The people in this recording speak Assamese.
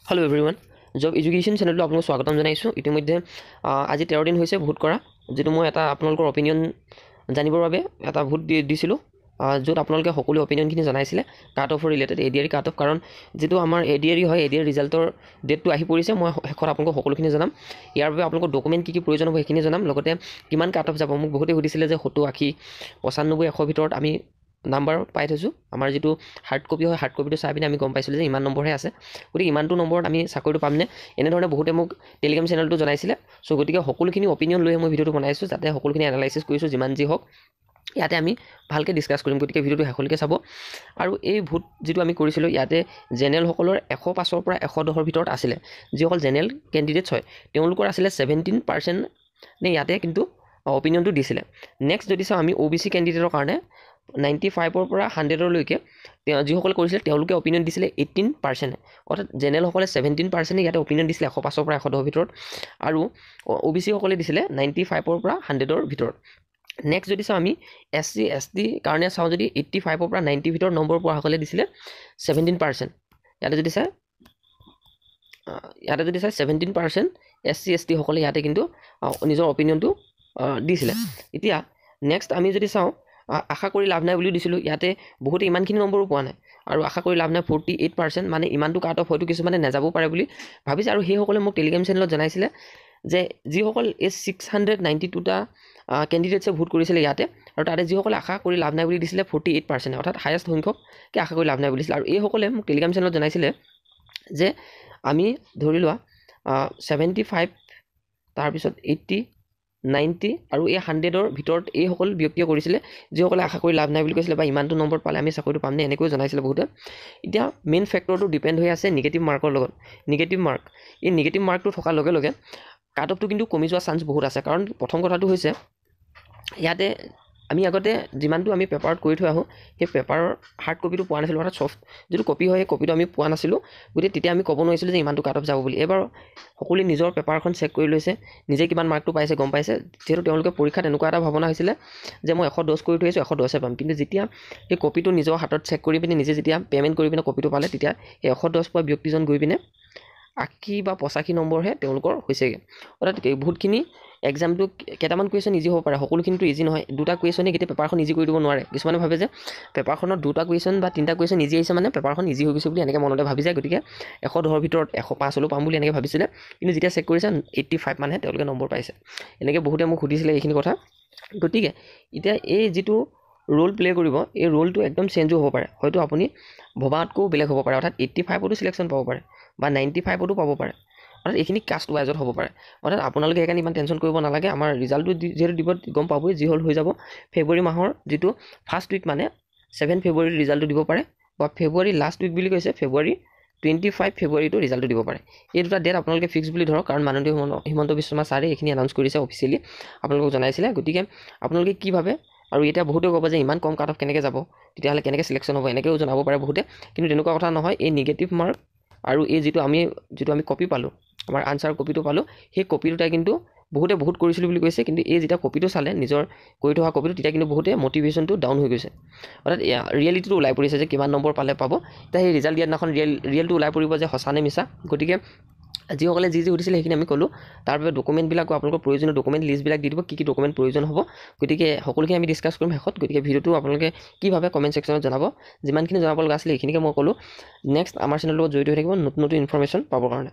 हेलो एवरीवन जब एजुकेशन चैनल आपको स्वागतम जनाइছো ইতিমধ্যে আজি 13 দিন হৈছে ভোট কৰা যেটো মই এটা আপোনালোকৰ অপিনিয়ন জানিবৰ বাবে এটা ভোট দিছিলো যত আপোনালোকে সকলো অপিনিয়নখিনি জনাইছিলে কাট অফৰ ৰিলেটেড এডিআৰ কাট অফ কাৰণ যেটো আমাৰ এডিআৰ হয় এডিআৰ ৰিজাল্টৰ ডেটটো আহি পৰিছে মই হেকৰ আপোনালোকক সকলোখিনি জনাম ইয়াৰ বাবে আপোনালোকৰ ডকুমেন্ট কি প্ৰয়োজন হ'ব হেখিনি জনাম লগতে কিমান কাট অফ যাব মোক বহুতে সুধিছিলে যে 70 80 95 100 ভিতৰত আমি নাম্বাৰ পাই থৈছো আমাৰ যেটো হাৰ্ড কপি হয় হাৰ্ড কপিটো চাই পিনে আমি গম পাইছিলো যে ইমান নম্বৰহে আছে গতি ইমানটো নম্বৰত আমি চাকৰিটো পামনে এনে ধৰণে বহুতে মোক টেলিগ্ৰাম চেনেলটো জনাইছিলে সো গতিকে সকলোখিনি অপিনিয়ন লৈ মই ভিডিওটো বনাইছো যাতে সকলোখিনি এনালাইসিস কৰিছো যিমান যি হক ইয়াতে আমি ভালকে ডিসকাস কৰিম গতিকে ভিডিওটো হেকলৈকে চাব আৰু এই ভোট যেটো আমি কৰিছিলো ইয়াতে জেনেৰেল সকলৰ 105 ৰ পৰা 110 ৰ ভিতৰত আছিল যি সকল জেনেৰেল ক্যান্ডিডেটস হয় তেওঁলোকৰ আছিল 17% নে ইয়াতে কিন্তু অপিনিয়নটো দিছিলে নেক্সট যদি চাও আমি ওবিসি ক্যান্ডিডেটৰ কাৰণে 95 ৰ পৰা 100 ৰ লৈকে যিসকল কৰিছিল তেওঁলোকে অপিনিয়ন দিছিলে 18% অৰ্থাৎ জেনেৰেল সকলে 17% ইয়াতে অপিনিয়ন দিছিলে 105 ৰ পৰা 110 ৰ ভিতৰত আৰু ওবিসি সকলে দিছিলে 95 ৰ পৰা 100 ৰ ভিতৰত নেক্সট যদি চাও আমি এসসি এসটি কাৰণে চাও যদি 85 ৰ পৰা 90 ভিতৰত নম্বৰ পোৱা সকলে দিছিলে 17% ইয়াতে যদি চাই 17% এসসি এসটি সকলে ইয়াতে কিন্তু নিজৰ অপিনিয়নটো দিছিলে এতিয়া নেক্সট আমি যদি চাও আশা কৰি লাভ নাই বুলি দিছিলো ইয়াতে বহুত ইমানখিনি নম্বৰো পোৱা নাই আৰু আশা কৰি লাভ নাই 48% মানে ইমানটো কাট অফ হয়তো কিছু মানে নেযাব পাৰে বুলি ভাবিছে আৰু সেই সকলে মোক টেলিগ্ৰাম চেনেলত জনাইছিলে যে যি সকল এ 692 টা ক্যান্ডিডেটসে ভোট কৰিছিল ইয়াতে আৰু তাতে যি সকল আশা কৰি লাভ নাই বুলি দিছিলে 48% অৰ্থাৎ হাইয়েস্ট সংখ্যক কি আশা কৰি লাভ নাই বুলি দিছিল আৰু এই সকলে মোক টেলিগ্ৰাম চেনেলত জনাইছিলে যে আমি ধৰি লোৱা 75 তাৰ পিছত 80 90 আৰু এই 100 ৰ ভিতৰত এই সকল ব্যক্তিয়ে কৰিছিলে যি সকলে আশা কৰি লাভ নাই বুলি কৈছিলে বা ইমানটো নম্বৰ পালে আমি চাকৰিটো পামনে এনেকৈ জনাইছিলে বহুতে এতিয়া মেইন ফেক্টৰটো ডিপেন্ড হৈ আছে নেগেটিভ মাৰ্কৰ লগত নেগেটিভ মাৰ্ক এই নেগেটিভ মাৰ্কটো থকাৰ লগে লগে কাট অফটো কিন্তু কমি যোৱা চান্স বহুত আছে কাৰণ প্ৰথম কথাটো হৈছে ইয়াতে আমি আগতে যিমানটো আমি পেপাৰত কৰি থৈ আহো সেই পেপাৰৰ হাৰ্ড কপিটো পোৱা নাছিল অৰ্থাৎ সফট যেটো কপি হয় এই কপিটো আমি পোৱা নাছিলো গতি তেতিয়া আমি ক'ব নোৱাৰিছিলো যে ইমানটো কাট অফ যাব বুলি এবাৰ সকলোৱে নিজৰ পেপাৰখন চেক কৰি লৈছে নিজে কিমান মাৰ্কটো পাইছে গম পাইছে যেটো তেওঁলোকে পৰীক্ষাত এনেকুৱা এটা ভাবনা হৈছিল যে মই 110 কৰি থৈছো 110 পাম কিন্তু যেতিয়া এই কপিটো নিজৰ হাতত চেক কৰি পিনে নিজে যেতিয়া পেমেন্ট কৰি পিনে কপিটো পালে তেতিয়া এই 110 পোৱা ব্যক্তিজন গৈ পিনে 80 বা 85 নম্বৰহে তেওঁলোকৰ হৈছেগে অৰ্থাৎ বহুতখিনি এক্সামটো কেটামান কোৱেশ্চন ইজি হ'ব পাৰে সকলোখিনিটো ইজি নহয় দুটা কোৱেশ্চনে কেতিয়া পেপাৰখন ইজি কৰি দিব নোৱাৰে কিছুমানে ভাবে যে পেপাৰখনত দুটা কোৱেশ্চন বা তিনটা কোৱেশ্চন ইজি আহিছে মানে পেপাৰখন ইজি হৈ গৈছে বুলি এনেকৈ মনতে ভাবি যায় গতিকে 110 ৰ ভিতৰত 105 হলো পাম বুলি এনেকৈ ভাবিছিলে কিন্তু যেতিয়া চেক কৰিছে 85 মানহে তেওঁলোকে নম্বৰ পাইছে এনেকৈ বহুতে মোক সুধিছিলে এইখিনি কথা গতিকে এতিয়া এই যেটো रोल प्ले কৰিব এই रोलটো একদম চেঞ্জ হ'ব পাৰে হয়তো আপুনি ভবাতকো বেলেগ হ'ব পাৰে অৰ্থাৎ 85 তো সিলেকশন পাব পাৰে বা 95 তো পাব পাৰে অৰ্থাৎ এইখিনি কাষ্ট ওয়াইজত হ'ব পাৰে অৰ্থাৎ আপোনালোকে একানি ইমান টেনচন কৰিব নালাগে আমাৰ ৰিজাল্টটো যেটো দিব গম পাবই যি হল হৈ যাব ফেব্ৰুৱাৰী মাহৰ যেটো ফাৰ্স্ট উইক মানে 7 ফেব্ৰুৱাৰী ৰিজাল্টটো দিব পাৰে বা ফেব্ৰুৱাৰী লাষ্ট উইক বুলি কৈছে ফেব্ৰুৱাৰী 25 ফেব্ৰুৱাৰী তো ৰিজাল্টটো দিব পাৰে এই দুটা ডেট আপোনালোকে ফিক্স বুলি ধৰক কাৰণ মাননীয় হিমন্ত বিশ্ব শৰ্মা ছাৰে এইখিনি এনাউন্স কৰিছে অফিচিয়ালি আপোনালোকক জনাইছিলে গতিকে আপোনালোকে কি ভাবে আৰু এটা বহুতে ক'ব যে ইমান কম কাট অফ কেনেকৈ যাব তেতিয়া হলে কেনেকৈ সিলেকশন হ'ব এনেকৈও জনাব পাৰে বহুতে কিন্তু তেনেকুৱা কথা নহয় এই নেগেটিভ মাৰ্ক আৰু এই যেটো আমি কপি পালো আমাৰ আনসাৰ কপিটো পালো সেই কপিটোটা কিন্তু বহুতে বহুত কৰিছিল বুলি কৈছে কিন্তু এই যেটা কপিটো চালে নিজৰ কৰি থকা কপিটো তেতিয়া কিন্তু বহুতে মোটিভেশনটো ডাউন হৈ গৈছে অৰ্থাৎ ৰিয়েলিটিটো ওলাই পৰিছে যে কিমান নম্বৰ পালে পাব তা এই ৰিজাল্ট দিয়াৰ দিনাখন ৰিয়েলটো ওলাই পৰিব যে হসানে মিছা গতিকে যিসকলে যি উঠিছিল সেইখিনি আমি কলো তাৰ বাবে ডকুমেন্ট বিলাক আপোনালোকৰ প্ৰয়োজনীয় ডকুমেন্ট লিষ্ট বিলাক দি দিব কি ডকুমেন্ট প্ৰয়োজন হ'ব গতিকে সকলোখিনি আমি ডিসকাস কৰিম হেকত গতিকে ভিডিওটো আপোনালোকে কি ভাবে কমেন্ট সেকশনত জনাব যিমানখিনি জনাব লগা আছিল এইখিনিকে মই কলো নেক্সট আমাৰ চেনেলৰ লগত জড়িত হৈ থাকিব নতুন নতুন ইনফৰমেশন পাবৰ কাৰণে